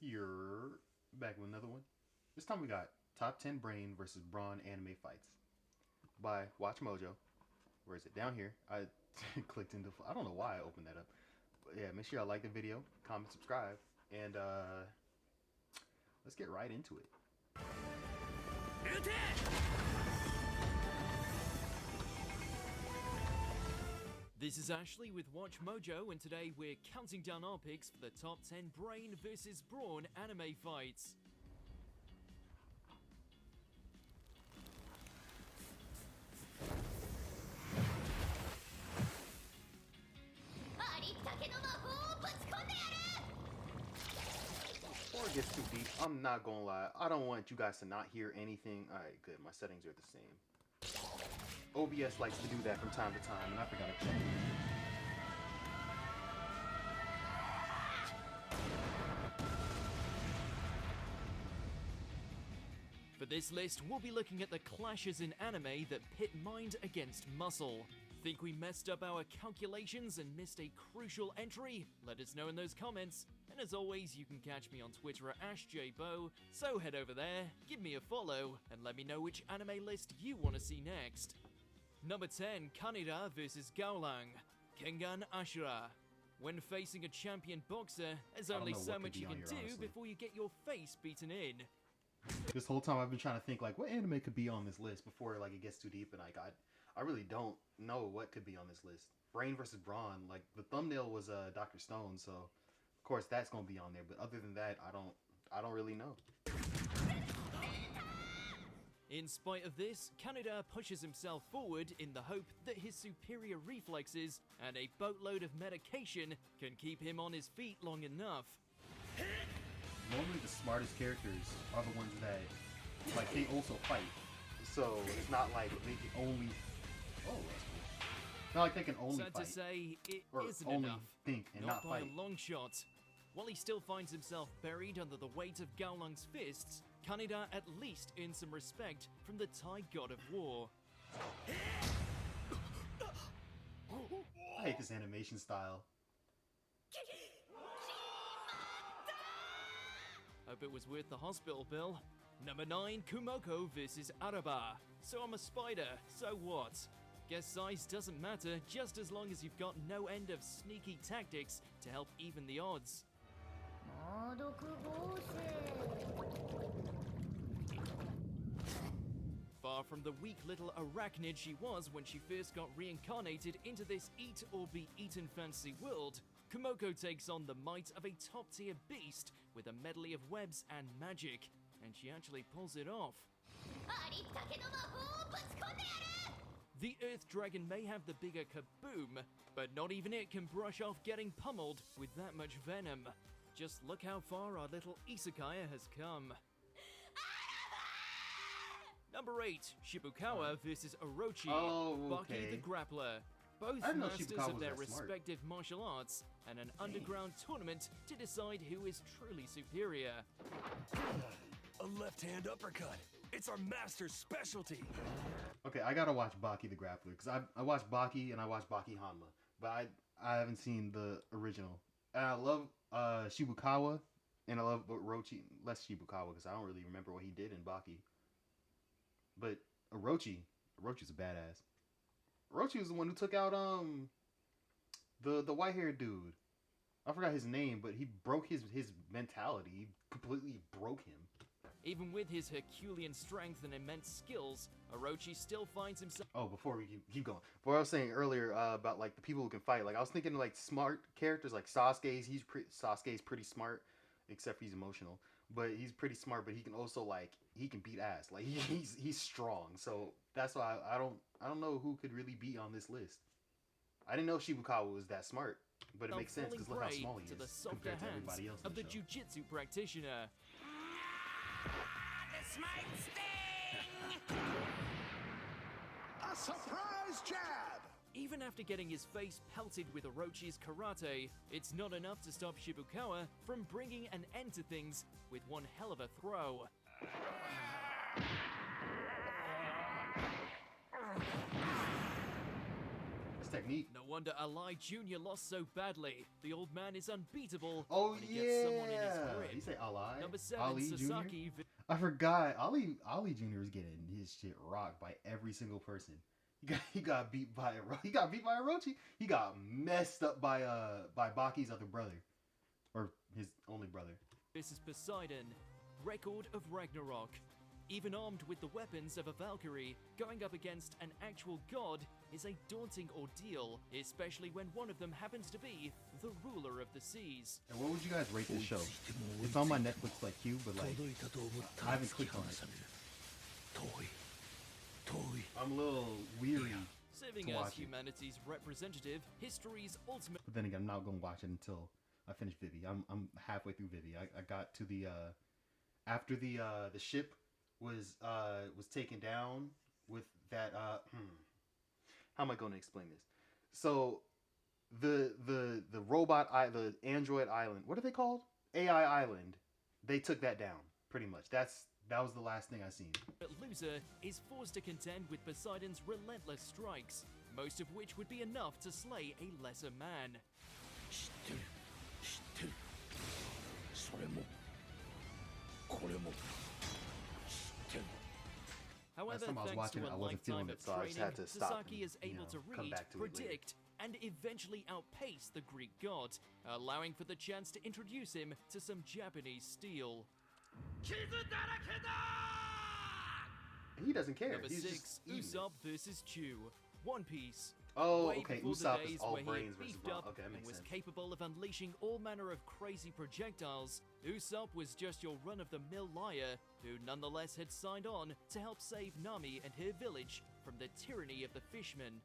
You're back with another one. This time we got Top 10 Brain versus Brawn anime fights by Watch Mojo. Where is it? Down here. I clicked into. I don't know why I opened that up. But yeah, make sure y'all like the video, comment, subscribe, and let's get right into it. This is Ashley with Watch Mojo, and today we're counting down our picks for the top 10 Brain vs. Brawn anime fights. Before it gets too deep, I'm not gonna lie. I don't want you guys to not hear anything. Alright, good. My settings are the same. OBS likes to do that from time to time, and I forgot to check. For this list, we'll be looking at the clashes in anime that pit mind against muscle. Think we messed up our calculations and missed a crucial entry? Let us know in those comments. And as always, you can catch me on Twitter at AshJBo, so head over there, give me a follow, and let me know which anime list you want to see next. Number 10, Kaneda vs. Gaulang, Kengan Ashura. When facing a champion boxer, there's only so much you can do before you get your face beaten in. This whole time I've been trying to think like what anime could be on this list before like it gets too deep, and I really don't know what could be on this list. Brain versus Brawn, like the thumbnail was Dr. Stone, so of course that's gonna be on there. But other than that, I don't really know. In spite of this, Kaneda pushes himself forward in the hope that his superior reflexes and a boatload of medication can keep him on his feet long enough. Normally the smartest characters are the ones that, like, they also fight. So it's not like they can only... Oh, that's cool. Not like they can only Sad fight. to say, it or isn't only enough. think and not by fight. a long shot. While he still finds himself buried under the weight of Gaolang's fists, Kaneda at least earns some respect from the Thai god of war. I hate this animation style. Hope it was worth the hospital bill. Number 9, Kumoko vs. Araba. So I'm a spider, so what? Guess size doesn't matter, just as long as you've got no end of sneaky tactics to help even the odds. Far from the weak little arachnid she was when she first got reincarnated into this eat or be eaten fantasy world, Kumoko takes on the might of a top-tier beast with a medley of webs and magic, and she actually pulls it off. The Earth Dragon may have the bigger kaboom, but not even it can brush off getting pummeled with that much venom. Just look how far our little isekai has come. Number 8, Shibukawa vs. Orochi, Baki the Grappler. Both masters of their respective martial arts, and an underground tournament to decide who is truly superior. A left-hand uppercut. It's our master's specialty. Okay, I gotta watch Baki the Grappler, because I watched Baki and I watched Baki Hanma, but I haven't seen the original. And I love Shibukawa, and I love Orochi, less Shibukawa, because I don't really remember what he did in Baki. But Orochi's a badass. Orochi was the one who took out the white-haired dude. I forgot his name, but he broke his mentality. He completely broke him. Even with his Herculean strength and immense skills, Orochi still finds himself... Oh, before we keep going. What I was saying earlier about like the people who can fight, like I was thinking like smart characters like Sasuke's. Sasuke's pretty smart, except for he's emotional. But he's pretty smart, but he can also like he can beat ass. Like he's strong. So that's why I don't know who could really be on this list. I didn't know Shibukawa was that smart, but it makes sense because look how small he is compared to everybody else. Of the jiu-jitsu practitioner. This might sting! A surprise jab! Even after getting his face pelted with Orochi's karate, it's not enough to stop Shibukawa from bringing an end to things with one hell of a throw. His technique. No wonder Ali Jr. lost so badly. The old man is unbeatable Oh when he gets someone in his yeah, grip. he said Ali. Number 7, Ali Jr. Sasaki. I forgot. Ali Jr. was getting his shit rocked by every single person. He got beat by Orochi. He got messed up by Baki's other brother, or his only brother. This is Poseidon, record of Ragnarok. Even armed with the weapons of a Valkyrie, going up against an actual god is a daunting ordeal, especially when one of them happens to be the ruler of the seas. And what would you guys rate this show? It's on my Netflix like queue, but like I haven't clicked on it. I'm a little weary. Serving to as watch it. humanity's representative, history's ultimate. But then again, I'm not gonna watch it until I finish Vivi. I'm halfway through Vivi. I got to the after the ship was taken down with that how am I going to explain this? So the the android island, what are they called? AI island. They took that down pretty much. That was the last thing I seen. Loser is forced to contend with Poseidon's relentless strikes, most of which would be enough to slay a lesser man. However, time I was thanks watching to it, a I wasn't feeling lifetime it, of so I just training, had to stop Sasaki and, is able to come read, back to it later. predict, and eventually outpace the Greek god, allowing for the chance to introduce him to some Japanese steel. He doesn't care. Number He's 6, just eating it. Usopp versus Chu. One Piece. Oh, Way okay. before the Usopp is days all where he brains had versus beefed Brawn. up Okay, that and makes was sense. capable of unleashing all manner of crazy projectiles, Usopp was just your run-of-the-mill liar who nonetheless had signed on to help save Nami and her village from the tyranny of the fishmen.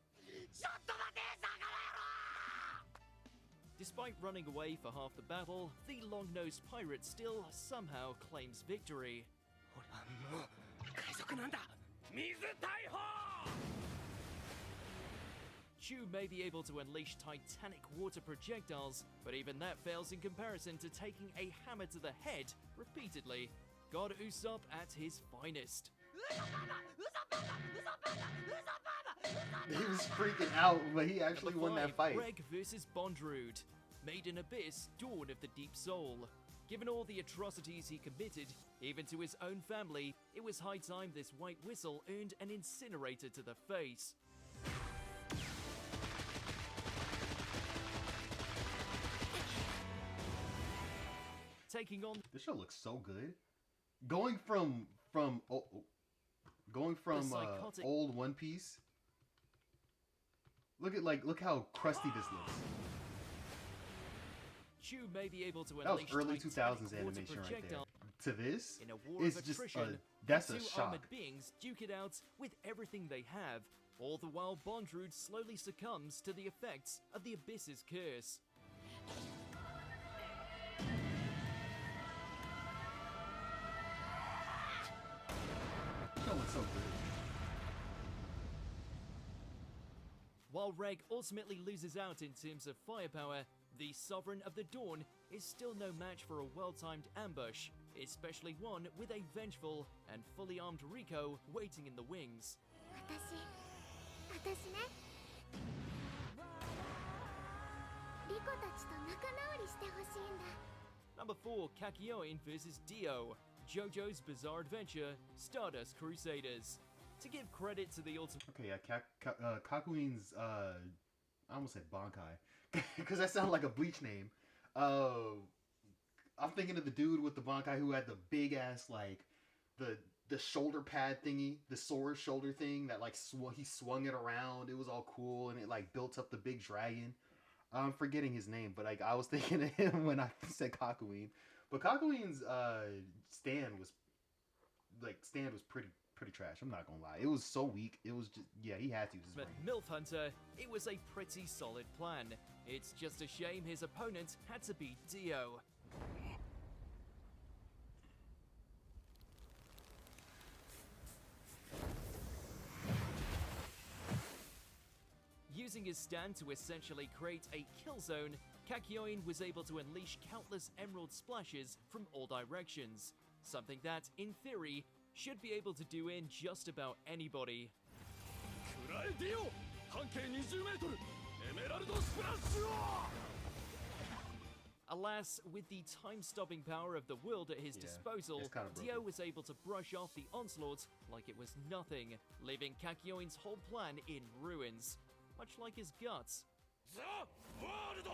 Despite running away for half the battle, the long-nosed pirate still somehow claims victory. Chu may be able to unleash titanic water projectiles, but even that fails in comparison to taking a hammer to the head repeatedly. God Usopp at his finest. He was freaking out, but he actually Number won that 5, fight. Reg versus Bondrude. Made in Abyss, Dawn of the Deep Soul. Given all the atrocities he committed, even to his own family, it was high time this white whistle earned an incinerator to the face. Taking on This show looks so good. Going from psychotic- old One Piece. Look how crusty this looks. Chu may be able to That was unleash early titanic 2000s water animation right there. projectile To this, in a war it's of just attrition. that's the a two shock. armored beings duke it out with everything they have, all the while Bondrude slowly succumbs to the effects of the Abyss's curse. This show looks so good. While Reg ultimately loses out in terms of firepower, the Sovereign of the Dawn is still no match for a well-timed ambush, especially one with a vengeful and fully armed Rico waiting in the wings. 私ねリコたちと仲直りしてほしいんだ Number 4, Kakyoin vs. Dio, JoJo's Bizarre Adventure, Stardust Crusaders. To give credit to the ultimate Okay, yeah, Kakuin's I almost said Bankai because that sounded like a Bleach name. I'm thinking of the dude with the Bankai who had the big ass like the shoulder pad thingy, the sword shoulder thing that like he swung it around. It was all cool and it like built up the big dragon. I'm forgetting his name, but like I was thinking of him when I said Kakuin. But Kakuin's stand was pretty trash. I'm not gonna lie. It was so weak. It was just he had to use his brain. MILF Hunter, it was a pretty solid plan. It's just a shame his opponent had to be Dio. Using his stand to essentially create a kill zone, Kakyoin was able to unleash countless emerald splashes from all directions, something that, in theory, should be able to do in just about anybody. 食らえディオ半径20メートルエメラルドスプラッシュを Alas, with the time-stopping power of the world at his Yeah, disposal, it's kinda Dio broken. was able to brush off the onslaught like it was nothing, leaving Kakyoin's whole plan in ruins, much like his guts. The world!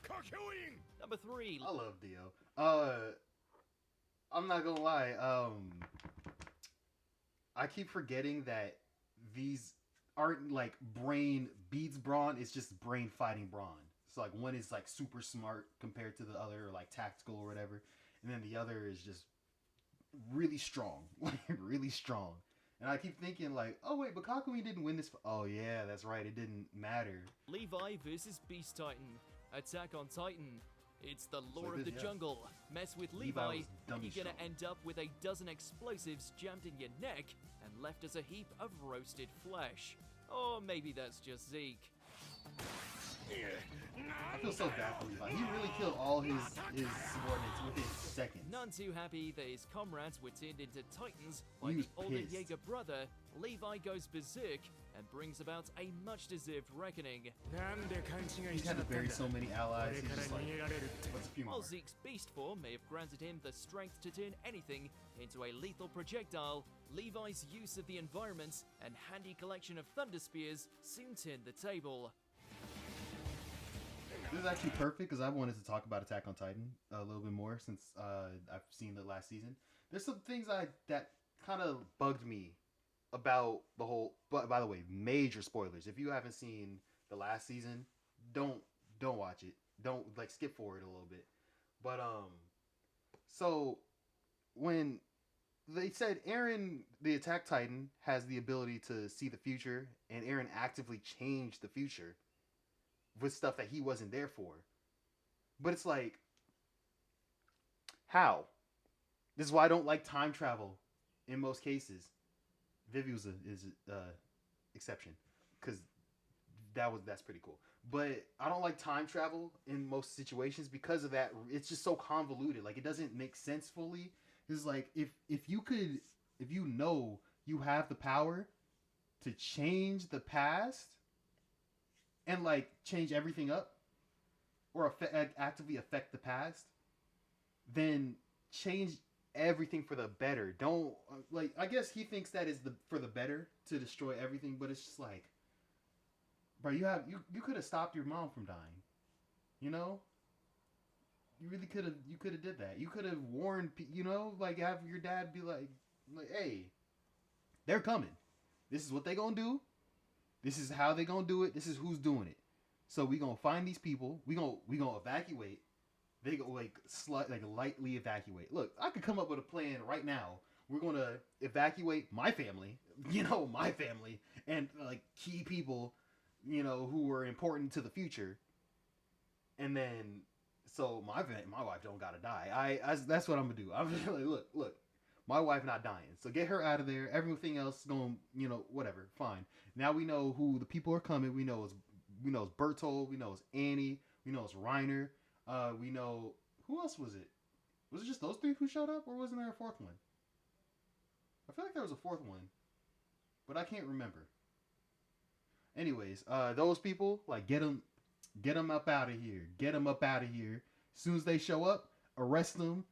Kakyoin! Number 3. I love Dio. I'm not gonna lie. I keep forgetting that these aren't like Brain beats Brawn. It's just Brain fighting Brawn. So like one is like super smart compared to the other, or like tactical or whatever, and then the other is just really strong, like really strong. And I keep thinking like, oh wait, but Kakui didn't win this. Oh yeah, that's right. It didn't matter. Levi versus Beast Titan. Attack on Titan. It's the law like of this, the yeah. jungle. Mess with Levi Levi, was and dummy you're gonna strong. end up with a dozen explosives jammed in your neck and left as a heap of roasted flesh. Or maybe that's just Zeke. I feel so bad for Levi. He really killed all his subordinates within seconds. None too happy that his comrades were turned into titans by He the was older pissed. Jaeger brother. Levi goes berserk and brings about a much-deserved reckoning. He's had to bury so many allies. He's just like, what's a few more? While Zeke's beast form may have granted him the strength to turn anything into a lethal projectile, Levi's use of the environment and handy collection of thunder spears soon turned the table. This is actually perfect because I wanted to talk about Attack on Titan a little bit more since I've seen the last season. There's some things that kind of bugged me about the whole. But by the way, major spoilers. If you haven't seen the last season, don't watch it. Don't like skip forward a little bit. But so when they said Eren, the Attack Titan, has the ability to see the future, and Eren actively changed the future with stuff that he wasn't there for. But it's like, how? This is why I don't like time travel in most cases. Vivi is exception because that's pretty cool. But I don't like time travel in most situations because of that. It's just so convoluted. Like it doesn't make sense fully. It's like if you know you have the power to change the past and like change everything up or actively affect the past, then change everything for the better. Don't like, I guess he thinks that is for the better to destroy everything, but it's just like, bro, you could have stopped your mom from dying. You know? You really could have did that. You could have warned, like have your dad be like, hey, they're coming. This is what they gonna do. This is how they gonna do it. This is who's doing it. So we gonna find these people. We gonna evacuate. They go like lightly evacuate. Look, I could come up with a plan right now. We're gonna evacuate my family. My family and like key people, who were important to the future. And then so my wife don't gotta die. That's what I'm gonna do. I'm just like, look. My wife not dying, so get her out of there. Everything else is going, whatever, fine. Now we know who the people are coming. We know it's Bertold. We know it's Annie. We know it's Reiner. We know who else was it? Was it just those three who showed up, or wasn't there a fourth one? I feel like there was a fourth one, but I can't remember. Anyways, those people, like, get them up out of here. Get them up out of here. As soon as they show up, arrest them,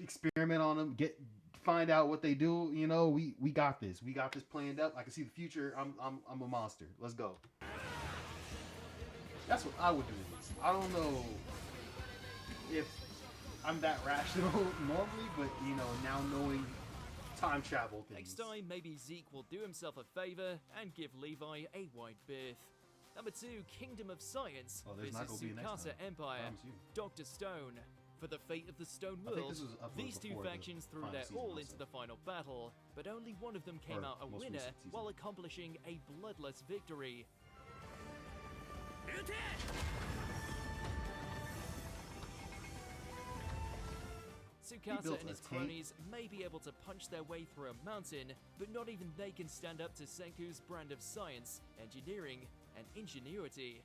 experiment on them, find out what they do. We got this. We got this planned up. I can see the future. I'm a monster. Let's go. That's what I would do. I don't know if I'm that rational normally, but now knowing time travel things. Next time, maybe Zeke will do himself a favor and give Levi a wide berth. Number 2, Kingdom of Science Oh, there's not versus gonna be a next Tsukasa time. Empire. Promise you. Dr. Stone. For the fate of the Stone I think World, this was uploaded these two before the factions threw final their season all also. into the final battle, but only one of them came Or out a most winner recent season. while accomplishing a bloodless victory. Tsukasa built and a his tank. cronies may be able to punch their way through a mountain, but not even they can stand up to Senku's brand of science, engineering, and ingenuity.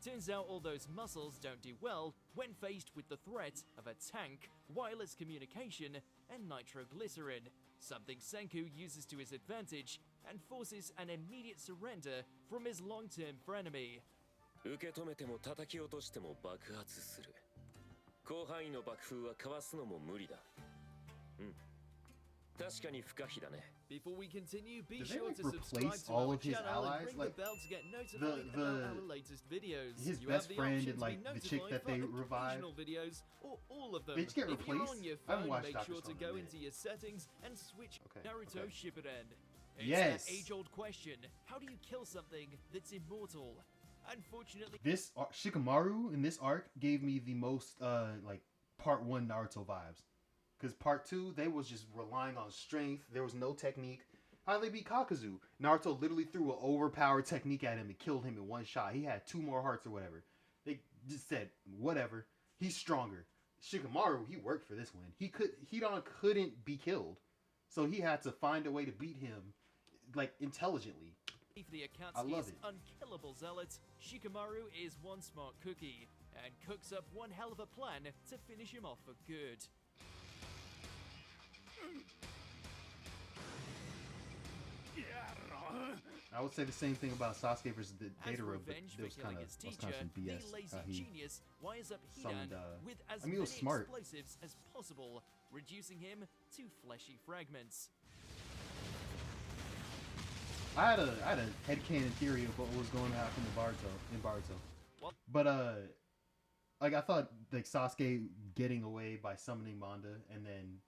Turns out all those muscles don't do well when faced with the threat of a tank, wireless communication, and nitroglycerin, something Senku uses to his advantage and forces an immediate surrender from his long-term frenemy. 受け止めても叩き落としても爆発する。広範囲の爆風はかわすのも無理だ。確かに不可避だね。 Before we continue, be Did they, sure like, to subscribe replace to all our of his channel allies? and ring Like, the bell to get notified about our latest videos. his You best have the friend option and, to be like, the chick notified that they for revived. occasional videos or all of them. They just get If you're replaced? on your I haven't phone, watched make Dr. sure to Stone in a go minute. into your settings and switch Okay, Naruto okay. Shippuden. It's Yes. that age-old question: how do you kill something that's immortal? Unfortunately, This Shikamaru in this arc gave me the most like part 1 Naruto vibes. Because part 2, they was just relying on strength. There was no technique. How did they beat Kakuzu? Naruto literally threw an overpowered technique at him and killed him in one shot. He had 2 more hearts or whatever. They just said, whatever. He's stronger. Shikamaru, he worked for this win. Hidan couldn't be killed. So he had to find a way to beat him, like, intelligently. for the I love Akatsuki's it. unkillable zealot, Shikamaru is one smart cookie and cooks up one hell of a plan to finish him off for good. I would say the same thing about Sasuke versus As Deidara, but revenge there for was kind killing of his teacher, some the BS. lazy How he genius wires up Hidan summoned, with as I mean, many it was smart. explosives as possible, reducing him to fleshy fragments. I had a headcanon theory of what was going to happen in Baruto. What? But like I thought like Sasuke getting away by summoning Manda and then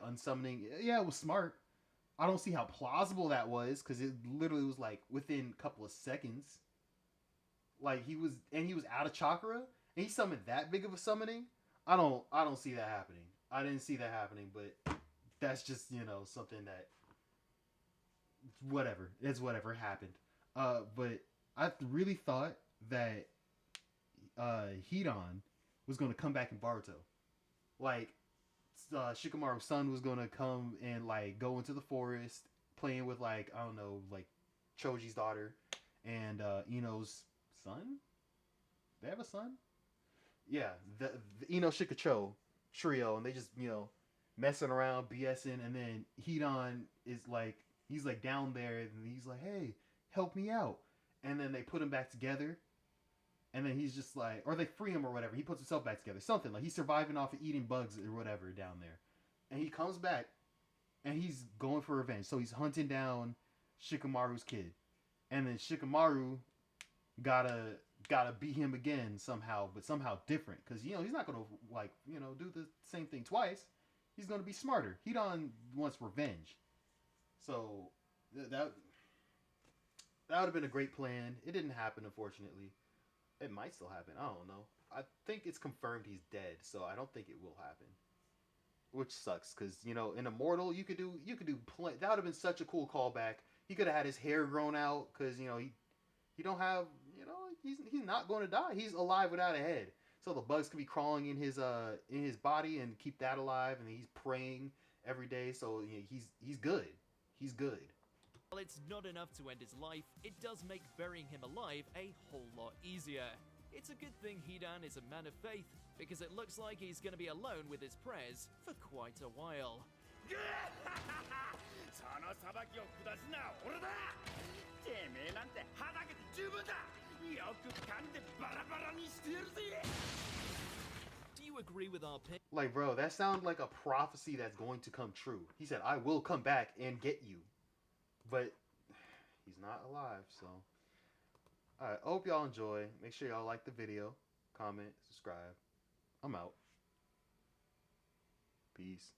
unsummoning, yeah, it was smart. I don't see how plausible that was because it literally was like within a couple of seconds. Like he was out of chakra and he summoned that big of a summoning. I don't see that happening. I didn't see that happening, but that's just, something that whatever. It's whatever happened. But I really thought that Hidan was going to come back in Baruto. Like Shikamaru's son was going to come and like go into the forest playing with like, I don't know, like Choji's daughter and Ino's son? They have a son? Yeah, the Ino Shikacho trio, and they just, messing around, BSing, and then Hidan is like, he's like down there, and he's like, hey, help me out. And then they put him back together, and then he's just like, or they free him or whatever. He puts himself back together. Something like he's surviving off of eating bugs or whatever down there. And he comes back, and he's going for revenge. So he's hunting down Shikamaru's kid. And then Shikamaru gotta beat him again somehow, but somehow different. Because, he's not going to, like, do the same thing twice. He's going to be smarter. Hidan wants revenge. So that would have been a great plan. It didn't happen, unfortunately. It might still happen. I don't know. I think it's confirmed he's dead, so I don't think it will happen. Which sucks, because, in Immortal, you could do that would have been such a cool callback. He could have had his hair grown out, because, he don't have, he's not going to die. He's alive without a head. So the bugs could be crawling in his body and keep that alive, and he's praying every day, so he's good. He's good. While it's not enough to end his life, it does make burying him alive a whole lot easier. It's a good thing Hidan is a man of faith, because it looks like he's gonna be alone with his prayers for quite a while. その裁きを下すのは俺だ。てめえなんてはだけて十分だ。よく噛んでバラバラにしてやるぜ。 Do you agree with our pick? Like, bro, that sounds like a prophecy that's going to come true. He said, I will come back and get you. But he's not alive, so. Alright, hope y'all enjoy. Make sure y'all like the video, comment, subscribe. I'm out. Peace.